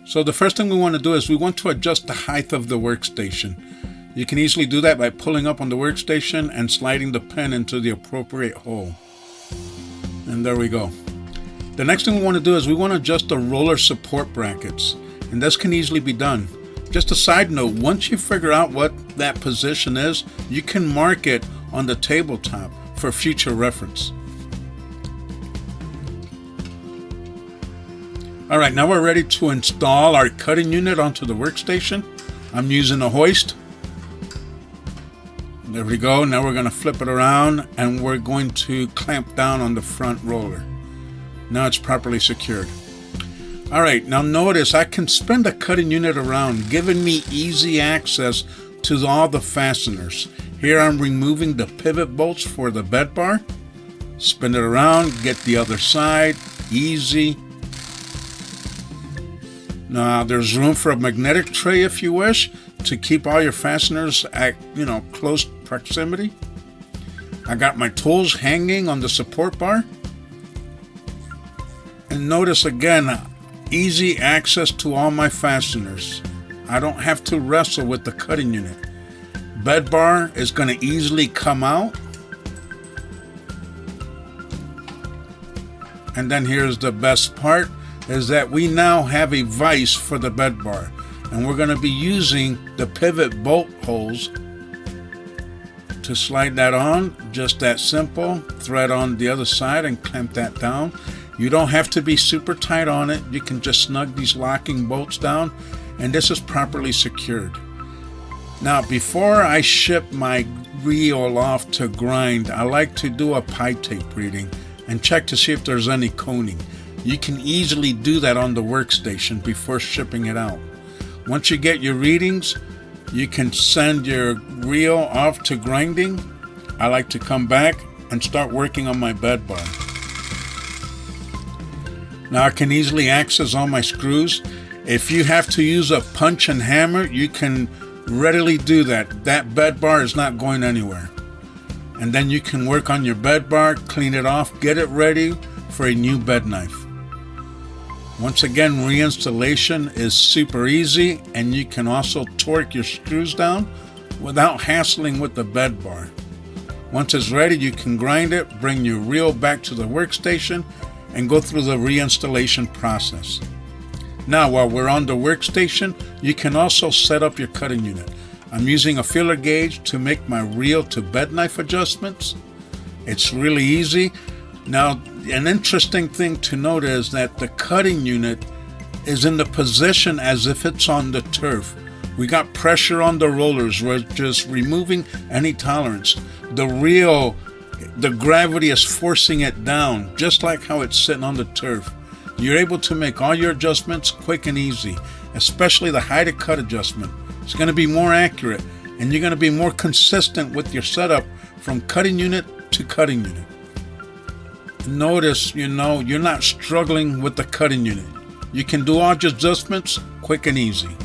So the first thing we want to do is we want to adjust the height of the workstation. You can easily do that by pulling up on the workstation and sliding the pen into the appropriate hole. And there we go. The next thing we want to do is we want to adjust the roller support brackets. And this can easily be done. Just a side note, once you figure out what that position is, you can mark it on the tabletop for future reference. All right, now we're ready to install our cutting unit onto the workstation. I'm using a hoist. There we go. Now we're going to flip it around and we're going to clamp down on the front roller. Now it's properly secured. All right, now notice I can spin the cutting unit around, giving me easy access to all the fasteners. Here I'm removing the pivot bolts for the bed bar. Spin it around, get the other side, easy. Now there's room for a magnetic tray if you wish to keep all your fasteners at, close proximity. I got my tools hanging on the support bar. And notice again, easy access to all my fasteners. I don't have to wrestle with the cutting unit. Bed bar is going to easily come out. And then here's the best part, is that we now have a vise for the bed bar. And we're going to be using the pivot bolt holes to slide that on. Just that simple. Thread on the other side and clamp that down. You don't have to be super tight on it. You can just snug these locking bolts down, and this is properly secured. Now, before I ship my reel off to grind, I like to do a pie tape reading and check to see if there's any coning. You can easily do that on the workstation before shipping it out. Once you get your readings, you can send your reel off to grinding. I like to come back and start working on my bed bar. Now I can easily access all my screws. If you have to use a punch and hammer, you can readily do that. That bed bar is not going anywhere. And then you can work on your bed bar, clean it off, get it ready for a new bed knife. Once again, reinstallation is super easy, and you can also torque your screws down without hassling with the bed bar. Once it's ready, you can grind it, bring your reel back to the workstation, and go through the reinstallation process. Now, while we're on the workstation, you can also set up your cutting unit. I'm using a feeler gauge to make my reel to bed knife adjustments. It's really easy. Now, an interesting thing to note is that the cutting unit is in the position as if it's on the turf. We got pressure on the rollers. We're just removing any tolerance. The reel, the gravity is forcing it down, just like how it's sitting on the turf. You're able to make all your adjustments quick and easy, especially the height of cut adjustment. It's going to be more accurate, and you're going to be more consistent with your setup from cutting unit to cutting unit. Notice, you're not struggling with the cutting unit. You can do all your adjustments quick and easy.